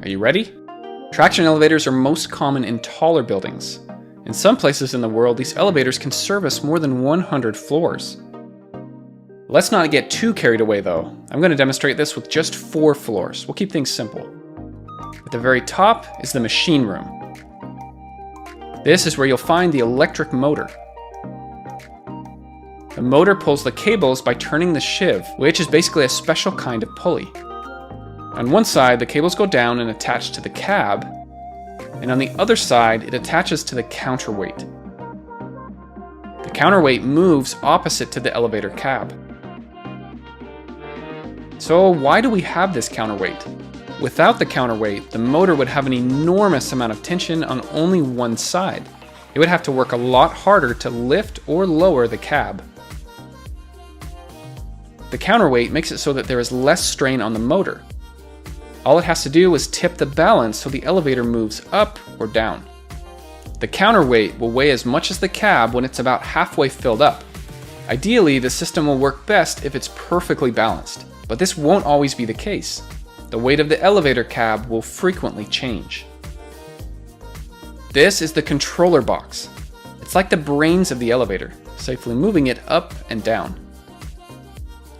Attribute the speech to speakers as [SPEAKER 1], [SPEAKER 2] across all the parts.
[SPEAKER 1] Are you ready? Traction elevators are most common in taller buildings. In some places in the world, these elevators can service more than 100 floors. Let's not get too carried away though. I'm going to demonstrate this with just 4 floors. We'll keep things simple. At the very top is the machine room. This is where you'll find the electric motor. The motor pulls the cables by turning the sheave, which is basically a special kind of pulley. On one side, the cables go down and attach to the cab, and on the other side, it attaches to the counterweight. The counterweight moves opposite to the elevator cab. So why do we have this counterweight? Without the counterweight, the motor would have an enormous amount of tension on only one side. It would have to work a lot harder to lift or lower the cab. The counterweight makes it so that there is less strain on the motor. All it has to do is tip the balance so the elevator moves up or down. The counterweight will weigh as much as the cab when it's about halfway filled up. Ideally, the system will work best if it's perfectly balanced, but this won't always be the case. The weight of the elevator cab will frequently change. This is the controller box. It's like the brains of the elevator, safely moving it up and down.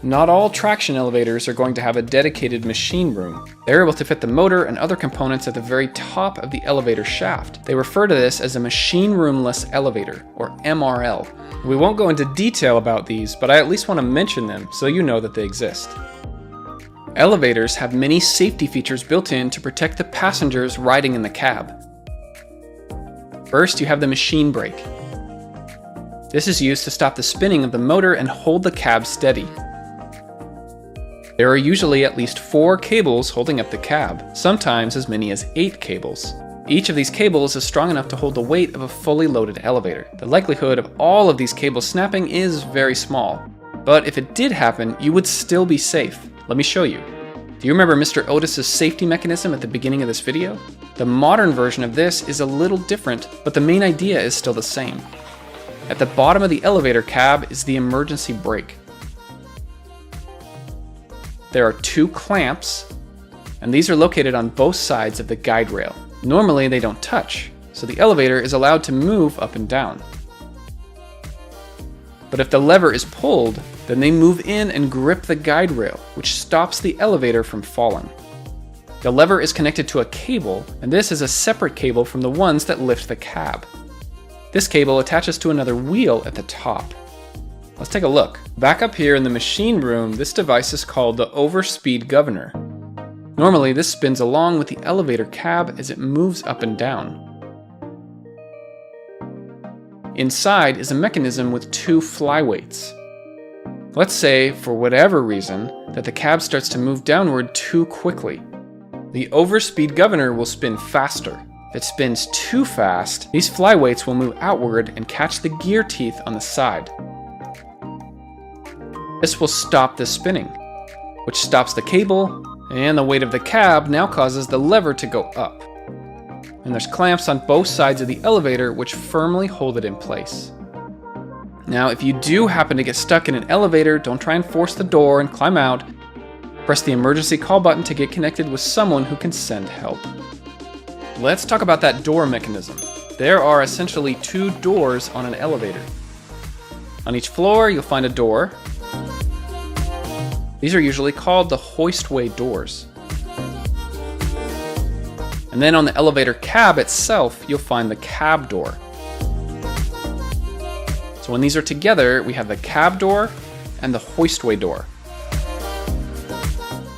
[SPEAKER 1] Not all traction elevators are going to have a dedicated machine room. They're able to fit the motor and other components at the very top of the elevator shaft. They refer to this as a machine roomless elevator, or MRL. We won't go into detail about these, but I at least want to mention them so you know that they exist. Elevators have many safety features built in to protect the passengers riding in the cab. First, you have the machine brake. This is used to stop the spinning of the motor and hold the cab steady. There are usually at least 4 cables holding up the cab, sometimes as many as 8 cables. Each of these cables is strong enough to hold the weight of a fully loaded elevator. The likelihood of all of these cables snapping is very small, but if it did happen, you would still be safe. Let me show you. Do you remember Mr. Otis's safety mechanism at the beginning of this video? The modern version of this is a little different, but the main idea is still the same. At the bottom of the elevator cab is the emergency brake. There are 2 clamps, and these are located on both sides of the guide rail. Normally they don't touch, so the elevator is allowed to move up and down. But if the lever is pulled, then they move in and grip the guide rail, which stops the elevator from falling. The lever is connected to a cable, and this is a separate cable from the ones that lift the cab. This cable attaches to another wheel at the top. Let's take a look. Back up here in the machine room, this device is called the overspeed governor. Normally, this spins along with the elevator cab as it moves up and down. Inside is a mechanism with 2 flyweights. Let's say, for whatever reason, that the cab starts to move downward too quickly. The overspeed governor will spin faster. If it spins too fast, these flyweights will move outward and catch the gear teeth on the side. This will stop the spinning, which stops the cable, and the weight of the cab now causes the lever to go up. And there's clamps on both sides of the elevator which firmly hold it in place. Now, if you do happen to get stuck in an elevator, don't try and force the door and climb out. Press the emergency call button to get connected with someone who can send help. Let's talk about that door mechanism. There are essentially 2 doors on an elevator. On each floor, you'll find a door. These are usually called the hoistway doors. And then on the elevator cab itself, you'll find the cab door. So when these are together, we have the cab door and the hoistway door.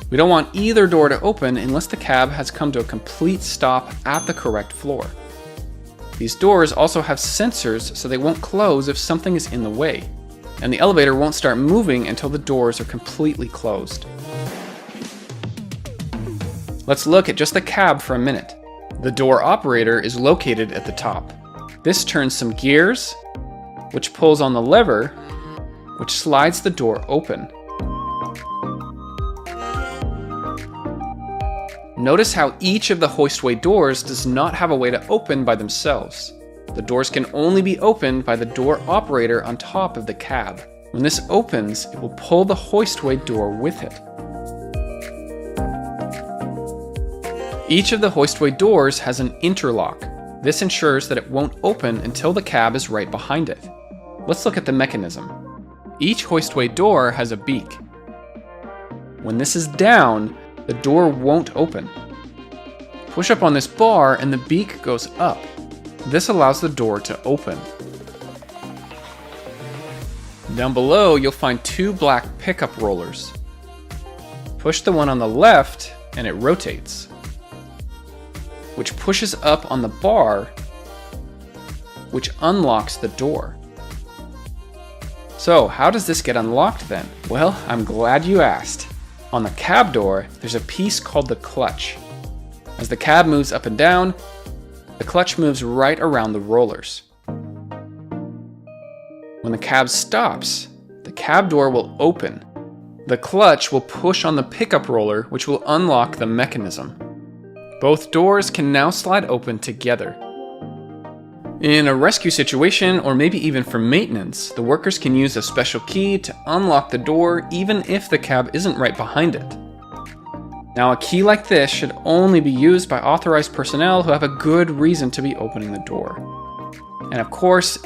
[SPEAKER 1] We don't want either door to open unless the cab has come to a complete stop at the correct floor. These doors also have sensors so they won't close if something is in the way, and the elevator won't start moving until the doors are completely closed. Let's look at just the cab for a minute. The door operator is located at the top. This turns some gears, which pulls on the lever, which slides the door open. Notice how each of the hoistway doors does not have a way to open by themselves. The doors can only be opened by the door operator on top of the cab. When this opens, it will pull the hoistway door with it. Each of the hoistway doors has an interlock. This ensures that it won't open until the cab is right behind it. Let's look at the mechanism. Each hoistway door has a beak. When this is down, the door won't open. Push up on this bar and the beak goes up. This allows the door to open. Down below, you'll find two black pickup rollers. Push the one on the left and it rotates, which pushes up on the bar, which unlocks the door. So, how does this get unlocked then? Well, I'm glad you asked. On the cab door, there's a piece called the clutch. As the cab moves up and down, the clutch moves right around the rollers. When the cab stops, the cab door will open. The clutch will push on the pickup roller, which will unlock the mechanism. Both doors can now slide open together. In a rescue situation, or maybe even for maintenance, the workers can use a special key to unlock the door even if the cab isn't right behind it. Now, a key like this should only be used by authorized personnel who have a good reason to be opening the door. And of course,